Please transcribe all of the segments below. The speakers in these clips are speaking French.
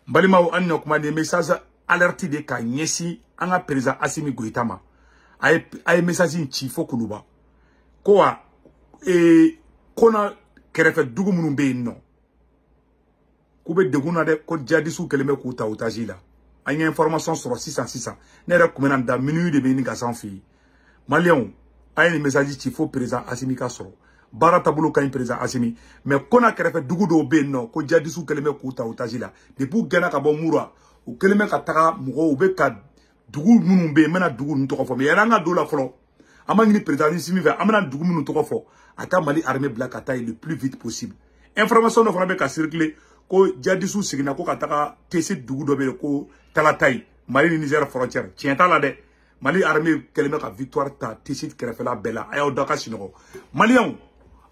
Balima ou anno kuma des messages alertés de ka nyesi anga président Assimi Goïta ma. Ay message ci fo kunuba. Quoi kona kerefe dugu munun be no. Kube deguna de ko jadisu keleme ku ta otaji la. Anya information sur 600 ne re kumena da minute de be ni ka san fi. Malien ay ni message ci fo président Assimi ka soro. Bara tabulu kan président Assimi mais kona kerefe dugu do be no ko jadisu keleme ku ta otaji la. Depuis gana ka bo mura o keleme ka taga mugo o be ka dugu munun be mena dugu nto ko fo mais yaranga do la folo. Amangini président Assimi va amana dugu munun to ko fo. Aka Mali armée black attaque le plus vite possible. Information no fana be ka circuler ko jadisu sigina ko kataka tesi dugu do be ko talatai Mali Niger frontière tienta la de Mali armée keleme ka victoire ta tesi kerefela bela ayo daka sinogo Malien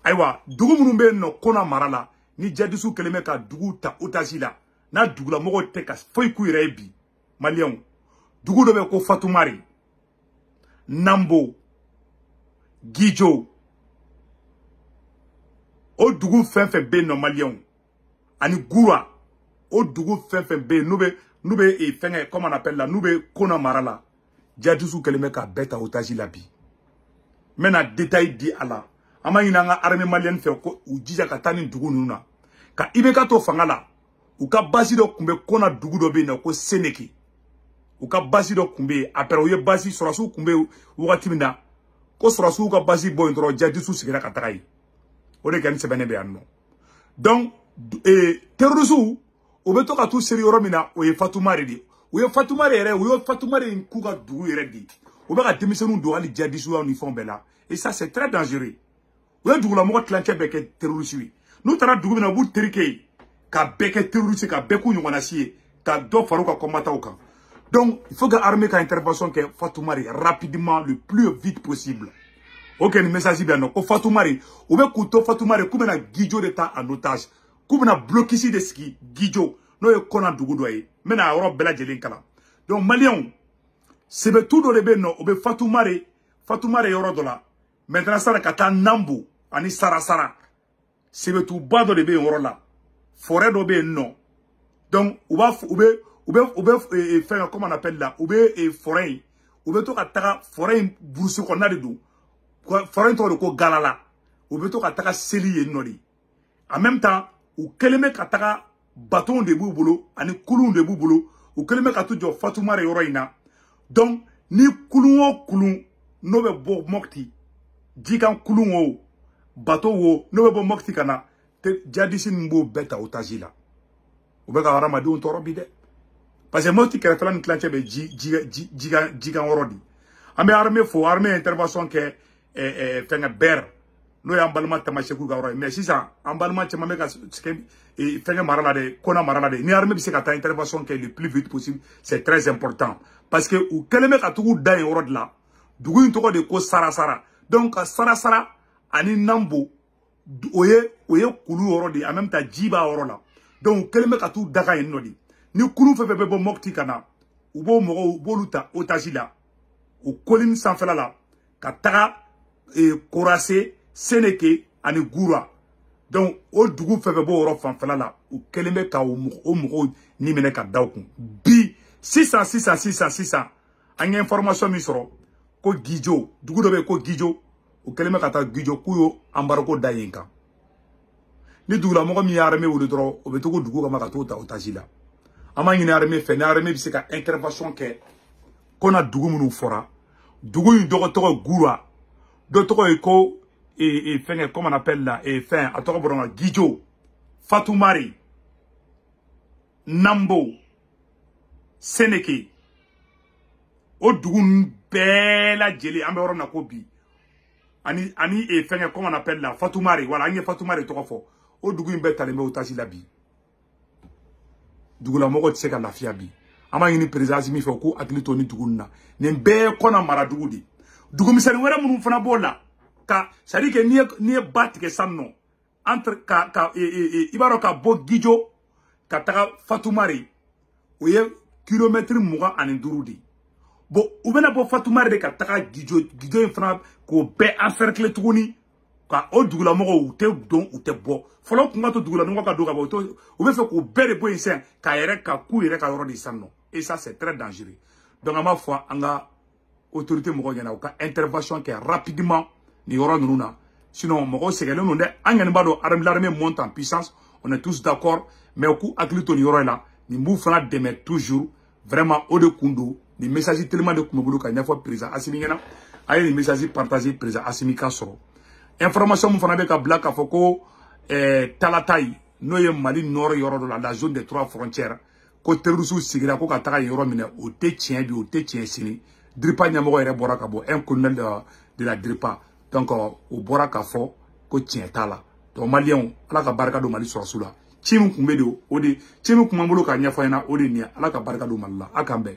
aywa dugu munun be no kona marala ni jadisu keleme ka dugu ta otaji la na dugu la mogo te ka foy ku ire bi Malien dugu do be ko Fatoumari Nambo Guijo o dugu fenfe be no Malien ani Goura o dugu fenfe be nube e fenge comme on appelle là nube kona marala jadisu keleme ka beta otaji la bi mena détail di ala ama ina nga armée malienne fe ko u jija ka tani dugu nuna ka ibe ka to fangala u ka basi do kumbe kona dugu do be na ko Seneki u ka basi do kumbe après u ye basi sorasu kumbe wakati minda ko sorasu ka basi boy ndro jadisu sigira ka takai o de kan sebene be anno donc terrorisme o be to ka tout sérieux mina o ye Fatoumari di o ye Fatoumari ere o ye Fatoumari ku ka dugu ere di o be ka demisenu do ali jadisu en fond bela et ça c'est très dangereux o ye dugu la mo tlanche be ke terrorisme nous tara dugu mina bu terike ka be ke terrorisme ka be ku nyona sie ka do faru ka combattant kan donc il faut que armée ka intervention ke Fatoumari rapidement le plus vite possible. Ok, ni message bien non. Ko Fatoumari, ou be kuto Fatoumari kumena Guijo de ta en otage. Kumena bloqué ici de ski Guijo. No ye kona dugu doye. Mena oro bela jelen kala. Donc Malien, sebe tout do lebe no, ou be Fatoumari yoro dola. Maintenant ça kata Nambo ani Sarasara. Sebe tout ba do lebe yoro la. Forêt do be non. Donc ou be faire comment on appelle là, ou be forêt. Ou be to kataka forêt bourse ko na de do. Forêt to ko galala ou beto kataka seli nori en même temps ou keleme kataka bâton de boubolo ani kulun de boubolo ou keleme katu jo Fatoumari yoroina donc ni kulun no be bo mokti jikan kulun o bateau wo no be bo mokti kana te jadisi mbo beta otajila ou be ka ramadi on torobi de parce que mokti kere flan clanche be jigan worodi amé armée intervention ke fenga ber no ya balma tamasheku gawra mais si ça en balma chama meka fenga marala de kona marala de ni armée bi se kata intervention qui est le plus vite possible c'est très important parce que ou keleme ka tugu dai orod la dugu into de ko sarasara donc sarasara ani Nambo oye kulu orodi en même temps jiba orola donc keleme ka tu daga enodi ni kulu fe bo mokti kana ou bo mo boluta otajila ou colline sans fela la ka taga Korase Seneke ani Goura donc o dugu febe bo oro fanfala la o keleme ka o mugo ni mene ka dawkun bi 600 anya information mi soro ko Guijo dugu do be ko Guijo o keleme ka ta Guijo kuyo ambarako dayinka ni dugu la mo mi armée wo dro o be to ko dugu ka maka to ta otajila ama nyine armée fe na armée bi se ka intervention ke kona dugu munu fora dugu yin dogo to Goura d'autres échos et fin comme on appelle là et fin à toi bon Guijo Fatoumari Nambo Seneki o dugun bela jeli ambe woro na ko bi ani et fin comme on appelle là Fatoumari voilà ani Fatoumari to ko fo o dugun be tale me otaji la bi dugula moko tseka la fia bi ama yini président mi fe ko atlito ni dugunna ne be kona mara dugudi dugu misali wera munu fana bola ka sari ke ni bat ke sanno entre ibaro ka bo Guijo ka taga Fatoumari o ye kilomètre muga ani durudi bo u bena bo Fatoumari de ka taga Guijo fana ko be encercler tuguni ka o dugula mɔgɔw u tɛ don u tɛ bɔ fɔlɔ kun ka to dugula nɔgɔ ka don ka bɔ u bɛ fɛ k'u bɛɛ de bɔ yen sisan k'a yɛrɛ ka k'u yɛrɛ ka yɔrɔ de san nɔ et ça c'est très dangereux donc an b'a fɔ an ka autorité mɔgɔw ɲɛna u ka intervention kɛ rapidement nin yɔrɔ ninnu na sinon mɔgɔw sɛgɛnnen don dɛ an kɔni b'a dɔn l'armée monte en puissance on est tous d'accord mais u k'u hakili to nin yɔrɔ in na nin b'u fana dɛmɛ toujours vraiment o de kun don nin message tellement de kun bɛ bolo ka ɲɛfɔ président Assimi ɲɛna a ye nin message partager président Assimi ka sɔrɔ information mun fana bɛ ka bila k'a fɔ ko Talatay n'o ye Mali nord yɔrɔ dɔ la la zone des 3 frontières ko terroristes sigira ko ka taga yɔrɔ minɛ o tɛ tiɲɛ bi o tɛ tiɲɛ sini DIRPA ɲɛmɔgɔ yɛrɛ bɔra ka bɔ un colonel de la DIRPA donc o bɔra ka fɔ ko tiɲɛ t'a la donc maliyɛnw ala ka barika don Mali sɔrɔsiw la ci min kun bɛ de o de ci min kun b'an bolo ka ɲɛfɔ ɲɛna o de nin ye ala ka barika don Mali la a k'an bɛn